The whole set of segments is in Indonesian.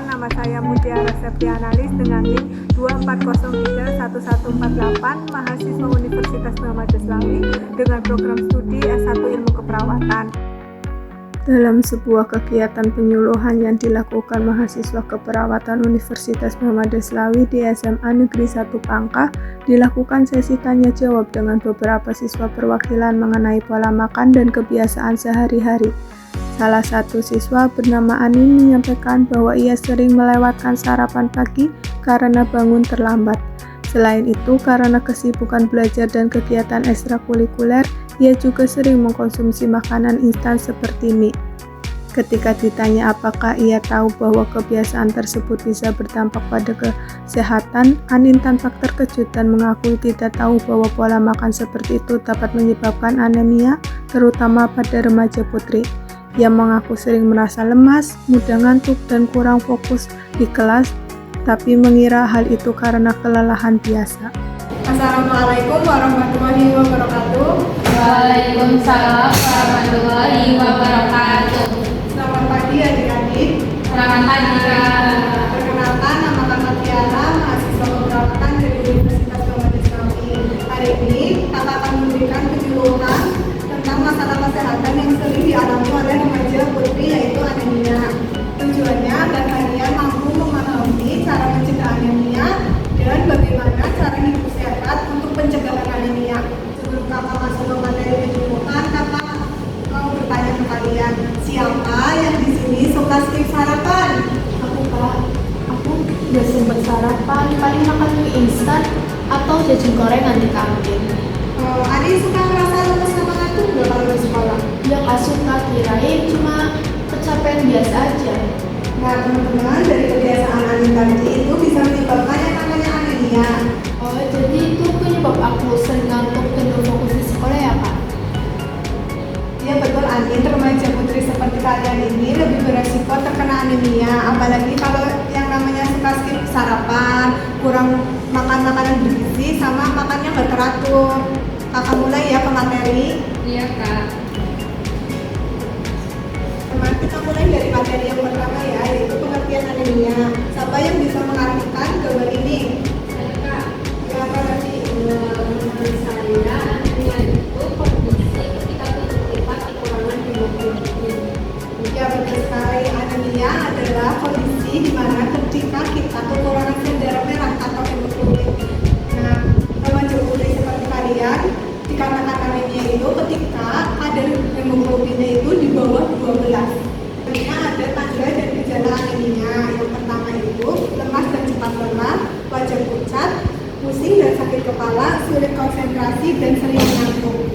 Perkenalkan, nama saya Mutiara Septianalis dengan NIM 24031148, mahasiswa Universitas Muhammad Islami dengan program studi S1 Ilmu Keperawatan. Dalam sebuah kegiatan penyuluhan yang dilakukan mahasiswa keperawatan Universitas Muhammad Islami di SMA Negeri 1 Pangkah, dilakukan sesi tanya jawab dengan beberapa siswa perwakilan mengenai pola makan dan kebiasaan sehari-hari. Salah satu siswa bernama Ani menyampaikan bahwa ia sering melewatkan sarapan pagi karena bangun terlambat. Selain itu, karena kesibukan belajar dan kegiatan ekstrakurikuler, ia juga sering mengkonsumsi makanan instan seperti mie. Ketika ditanya apakah ia tahu bahwa kebiasaan tersebut bisa berdampak pada kesehatan, Anin tampak terkejut dan mengaku tidak tahu bahwa pola makan seperti itu dapat menyebabkan anemia, terutama pada remaja putri. Ia mengaku sering merasa lemas, mudah ngantuk, dan kurang fokus di kelas, tapi mengira hal itu karena kelelahan biasa. Assalamualaikum warahmatullahi wabarakatuh. Waalaikumsalam warahmatullahi wabarakatuh. Selamat pagi adik-adik. Selamat pagi, Kak. Perkenalkan, nama Kakak Tiara, mahasiswa keperawatan dari Universitas Muhammad Islami. Hari ini Kakak akan memberikan penyuluhan tentang masalah kesehatan yang sering dialami oleh remaja putri, yaitu anemia. Tujuannya agar kalian mampu memahami cara mencegah anemia dan bagaimana cara hidup sehat untuk pencegahan anemia. Sebelum Kakak masuk ke materi penyuluhan, Kakak mau bertanya ke kalian, siapa yang di sini suka skip sarapan? Aku, Kak. Aku udah sempet sarapan, paling makan mie instan atau jajan gorengan di kantin. Adi suka merasa lemes sama ngantuk nggak kalau di sekolah? Ya Kak, suka, kirain cuma kecapean biasa aja. Nah teman-teman, dari kebiasaan Ani tadi itu bisa menyebabkan yang namanya anemia. Oh, jadi itu penyebab aku sering ngantuk dan gak fokus di sekolah ya, Kak? Ya betul Ani, remaja putri seperti kalian ini lebih beresiko terkena anemia, apalagi kalau yang namanya suka skip sarapan, kurang makan makanan bergizi, sama makannya nggak teratur. Kakak mulai ya ke materi. Iya, Kak. Teman, kita mulai dari materi yang pertama ya, yaitu pengertian anemia. Siapa yang bisa mengartikan gambar ini? Saya, Kak. Ya, apa tadi? Menurut saya, anemia itu kondisi ketika tubuh kita kekurangan hemoglobin. Ya betul sekali, anemia adalah kondisi di mana ketika kita kekurangan sel darah merah atau hemoglobin. Nah, remaja putri seperti kalian dikatakan anemia itu ketika kadar hemoglobinnya itu di bawah 12. Sebenarnya ada tanda dan gejala anemia. Yang pertama itu lemas dan cepat lelah, wajah pucat, pusing dan sakit kepala, sulit konsentrasi dan sering ngantuk.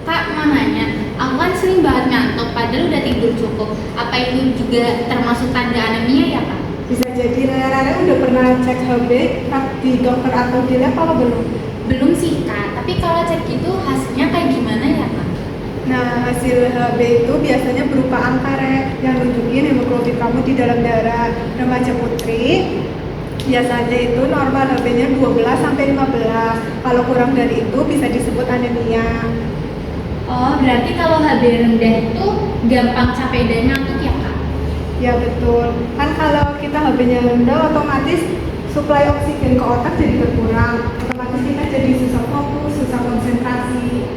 Kak, mau nanya, aku kan sering banget ngantuk padahal udah tidur cukup. Apa itu juga termasuk tanda anemia ya, Kak? Bisa jadi Rere udah pernah cek HB di dokter atau di lab apa belum? Belum sih, Kak. Tapi kalau cek gitu hasilnya kayak gimana ya, Kak? Nah, hasil HB itu biasanya berupa angka yang nunjukin hemoglobin kamu di dalam darah. Remaja putri biasanya itu normal HB-nya 12 sampai 15. Kalau kurang dari itu bisa disebut anemia. Oh, berarti kalau HB rendah itu gampang capek dan ngantuk ya, Kak? Ya betul. Kan kalau kita HB-nya rendah otomatis suplai oksigen ke otak jadi berkurang. Otomatis kita jadi susah fokus, susah konsentrasi.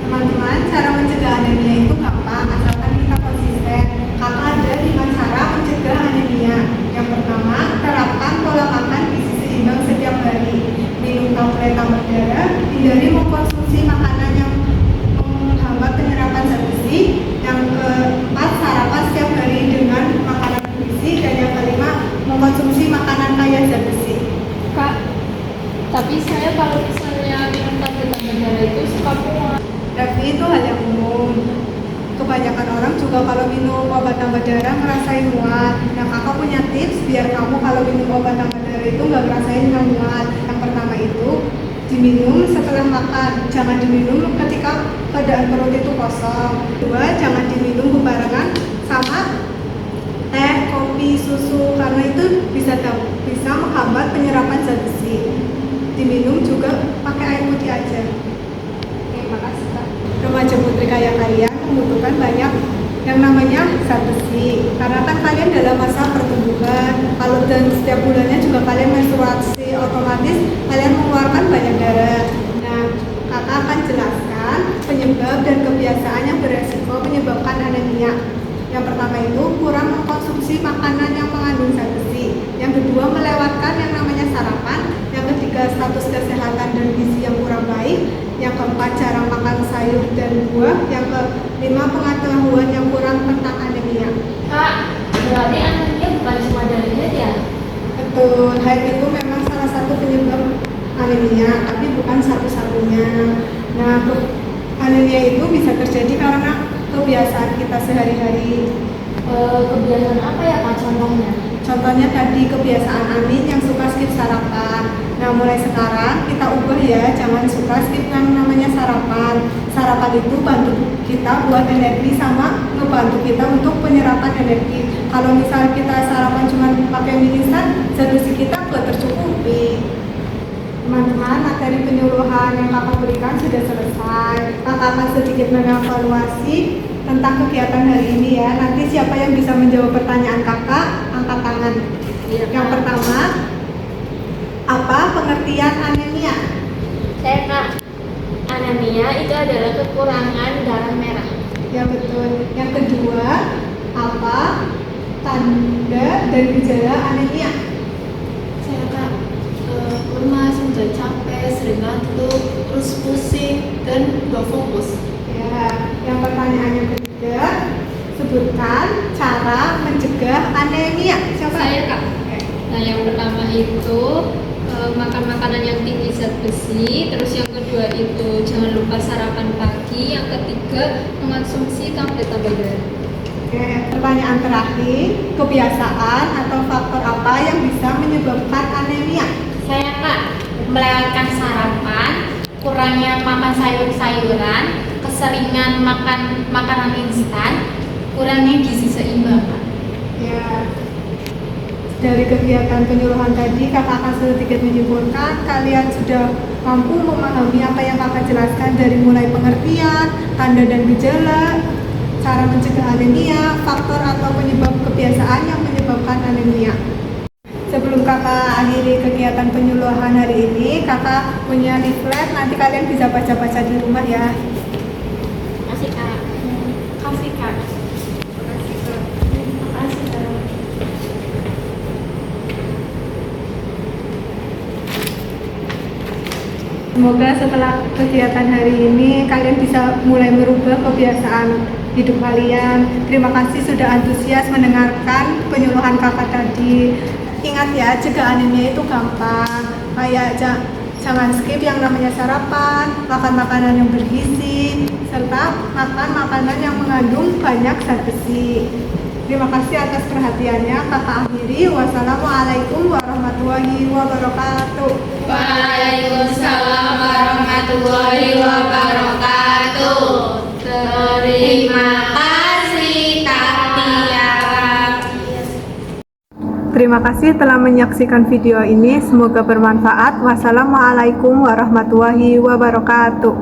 Teman-teman, cara mencegah anemia itu gampang, asalkan kita konsisten. Kakak ada 5 cara mencegah anemia. Yang pertama, terapkan pola makan gizi seimbang setiap hari. Minum tablet tambah darah, hindari mengkonsumsi makanan yang menghambat penyerapan zat besi. Yang keempat, sarapan setiap hari dengan makanan bergizi. Dan yang kelima, mengkonsumsi makanan kaya zat besi. Kak, tapi saya kalau misalnya minum tablet tambah darah itu suka mual. Tapi itu hal yang umum. Kebanyakan orang juga kalau minum obat tambah darah ngerasain mual. Nah, kakak punya tips biar kamu kalau minum obat tambah darah itu nggak ngerasain mual. Yang pertama itu diminum setelah makan, jangan diminum ketika keadaan perut itu kosong. Kedua, jangan diminum bebarengan sama teh, kopi, susu, karena itu bisa menghambat penyerapan zat besi. Diminum juga pakai air putih aja. Oke, makasih Kak. Remaja putri kayak kalian membutuhkan banyak yang namanya zat besi. adalah masa pertumbuhan. Kalau dan setiap bulannya juga kalian menstruasi, otomatis kalian mengeluarkan banyak darah. Nah, kakak akan jelaskan penyebab dan kebiasaan yang beresiko menyebabkan anemia. Yang pertama itu kurang mengkonsumsi makanan yang mengandung zat besi. Yang kedua melewatkan yang namanya sarapan. Yang ketiga status kesehatan dan gizi yang kurang baik. Yang keempat jarang makan sayur dan buah. Yang kelima pengetahuan yang kurang tentang anemia. Kak, berarti anemia bukan cuma dari head ya? Betul, haid itu memang salah satu penyebab anemia, tapi bukan satu-satunya. Nah, anemia itu bisa terjadi karena kebiasaan kita sehari-hari. Kebiasaan apa ya Kak contohnya? Contohnya tadi kebiasaan Amin yang suka skip sarapan. Nah, mulai sekarang kita ubah ya, jangan suka skip yang namanya sarapan. Sarapan itu bantu kita buat energi sama ngebantu kita untuk penyerapan energi. Kalau misal kita sarapan cuma pakai mie instan, zat besi kita nggak tercukupi. Teman-teman, materi penyuluhan yang kakak berikan sudah selesai. Kakak akan sedikit mengevaluasi tentang kegiatan hari ini ya. Nanti siapa yang bisa menjawab pertanyaan kakak, angkat tangan. Yang pertama, apa pengertian anemia? Saya Kak, anemia itu adalah kekurangan darah merah. Ya betul. Yang kedua, apa tanda dan gejala anemia? Saya Kak, lemas, mudah capek, sering ngantuk, terus pusing, dan gak fokus. Ya, yang pertanyaan yang ketiga, sebutkan cara mencegah anemia. Siapa? Saya Kak. Nah, yang pertama itu makan makanan yang tinggi zat besi. Terus yang kedua itu jangan lupa sarapan pagi. Yang ketiga mengonsumsi tablet tambah darah. Oke, pertanyaan terakhir, kebiasaan atau faktor apa yang bisa menyebabkan anemia? Saya Kak, melewatkan sarapan, kurangnya makan sayur-sayuran, keseringan makan makanan instan, kurangnya gizi seimbang Kak. Ya, dari kegiatan penyuluhan tadi kakak akan sedikit menyimpulkan kalian sudah mampu memahami apa yang kakak jelaskan dari mulai pengertian, tanda dan gejala, cara mencegah anemia, faktor atau penyebab kebiasaan yang menyebabkan anemia. Sebelum kakak akhiri kegiatan penyuluhan hari ini, kakak punya leaflet, nanti kalian bisa baca-baca di rumah ya. Kasih Kak. Kasih Kak. Kasih Kak. Semoga setelah kegiatan hari ini kalian bisa mulai merubah kebiasaan hidup kalian. Terima kasih sudah antusias mendengarkan penyuluhan kakak tadi. Ingat ya, cegah anemia itu gampang. Kayak jangan skip yang namanya sarapan, makan makanan yang bergizi, serta makan makanan yang mengandung banyak zat besi. Terima kasih atas perhatiannya. Kakak akhiri. Wassalamualaikum warahmatullahi wabarakatuh. Waalaikumsalam warahmatullahi wabarakatuh. Terima kasih Kak Tiara. Terima kasih telah menyaksikan video ini. Semoga bermanfaat. Wassalamualaikum warahmatullahi wabarakatuh.